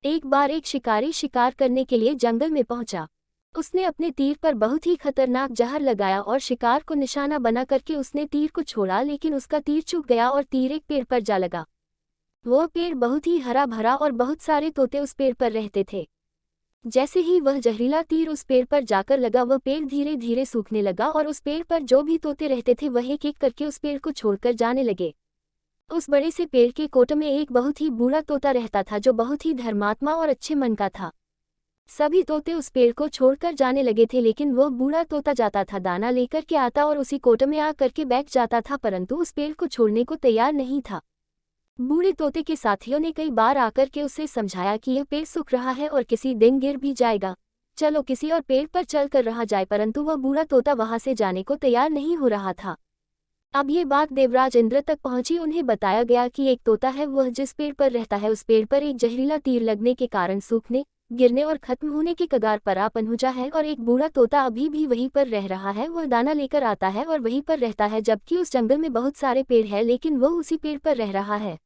एक बार एक शिकारी शिकार करने के लिए जंगल में पहुंचा। उसने अपने तीर पर बहुत ही खतरनाक जहर लगाया और शिकार को निशाना बना करके उसने तीर को छोड़ा, लेकिन उसका तीर चूक गया और तीर एक पेड़ पर जा लगा। वह पेड़ बहुत ही हरा भरा और बहुत सारे तोते उस पेड़ पर रहते थे। जैसे ही वह जहरीला तीर उस पेड़ पर जाकर लगा, वह पेड़ धीरे धीरे सूखने लगा और उस पेड़ पर जो भी तोते रहते थे वह एक एक करके उस पेड़ को छोड़कर जाने लगे। उस बड़े से पेड़ के कोट में एक बहुत ही बूढ़ा तोता रहता था जो बहुत ही धर्मात्मा और अच्छे मन का था। सभी तोते उस पेड़ को छोड़कर जाने लगे थे, लेकिन वह बूढ़ा तोता जाता था, दाना लेकर के आता और उसी कोट में आ करके बैठ जाता था, परंतु उस पेड़ को छोड़ने को तैयार नहीं था। बूढ़े तोते के साथियों ने कई बार आकर के उसे समझाया कि यह पेड़ सूख रहा है और किसी दिन गिर भी जाएगा, चलो किसी और पेड़ पर चल कर रहा जाए, परंतु वह बूढ़ा तोता वहां से जाने को तैयार नहीं हो रहा था। अब ये बात देवराज इंद्र तक पहुंची। उन्हें बताया गया कि एक तोता है, वह जिस पेड़ पर रहता है उस पेड़ पर एक जहरीला तीर लगने के कारण सूखने, गिरने और खत्म होने के कगार पर आ पहुंचा है, और एक बूढ़ा तोता अभी भी वहीं पर रह रहा है। वह दाना लेकर आता है और वहीं पर रहता है, जबकि उस जंगल में बहुत सारे पेड़ हैं, लेकिन वह उसी पेड़ पर रह रहा है।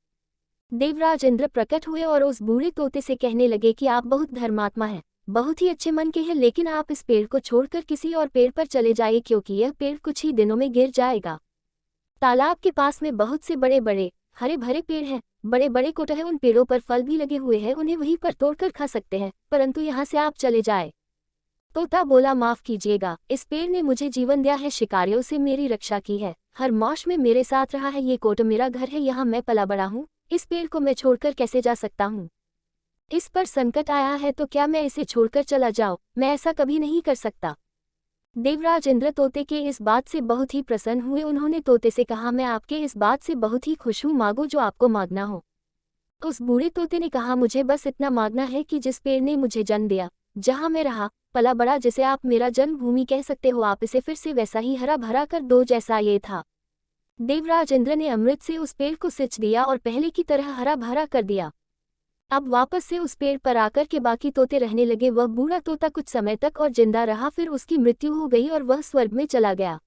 देवराज इंद्र प्रकट हुए और उस बूढ़े तोते से कहने लगे कि आप बहुत धर्मात्मा हैं, बहुत ही अच्छे मन के हैं, लेकिन आप इस पेड़ को छोड़कर किसी और पेड़ पर चले जाइए, क्योंकि यह पेड़ कुछ ही दिनों में गिर जाएगा। तालाब के पास में बहुत से बड़े बड़े हरे भरे पेड़ हैं, बड़े बड़े कोट हैं, उन पेड़ों पर फल भी लगे हुए हैं, उन्हें वहीं पर तोड़कर खा सकते हैं, परंतु यहाँ से आप चले जाए। तोता बोला, माफ कीजिएगा, इस पेड़ ने मुझे जीवन दिया है, शिकारियों से मेरी रक्षा की है, हर मौश में मेरे साथ रहा है, ये कोट मेरा घर है, यहाँ मैं पला बड़ा हूँ, इस पेड़ को मैं छोड़कर कैसे जा सकता हूँ? इस पर संकट आया है तो क्या मैं इसे छोड़कर चला जाऊँ? मैं ऐसा कभी नहीं कर सकता। देवराज इंद्र तोते के इस बात से बहुत ही प्रसन्न हुए। उन्होंने तोते से कहा, मैं आपके इस बात से बहुत ही खुश हूँ, मांगो जो आपको मांगना हो। उस बूढ़े तोते ने कहा, मुझे बस इतना मांगना है कि जिस पेड़ ने मुझे जन्म दिया, जहाँ मैं रहा पला बड़ा, जिसे आप मेरा जन्मभूमि कह सकते हो, आप इसे फिर से वैसा ही हरा भरा कर दो जैसा ये था। देवराज इंद्र ने अमृत से उस पेड़ को सिंच दिया और पहले की तरह हरा भरा कर दिया। अब वापस से उस पेड़ पर आकर के बाकी तोते रहने लगे। वह बूढ़ा तोता कुछ समय तक और जिंदा रहा, फिर उसकी मृत्यु हो गई और वह स्वर्ग में चला गया।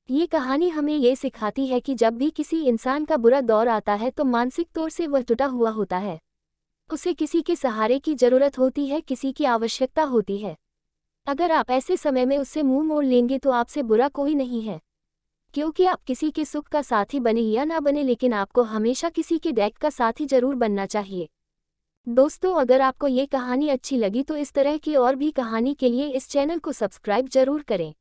ये कहानी हमें ये सिखाती है कि जब भी किसी इंसान का बुरा दौर आता है तो मानसिक तौर से वह टूटा हुआ होता है, उसे किसी के सहारे की जरूरत होती है, किसी की आवश्यकता होती है। अगर आप ऐसे समय में उससे मुंह मोड़ लेंगे तो आपसे बुरा कोई नहीं है, क्योंकि आप किसी के सुख का साथी बने या ना बने, लेकिन आपको हमेशा किसी के दुख का साथी जरूर बनना चाहिए। दोस्तों, अगर आपको ये कहानी अच्छी लगी तो इस तरह की और भी कहानी के लिए इस चैनल को सब्सक्राइब जरूर करें।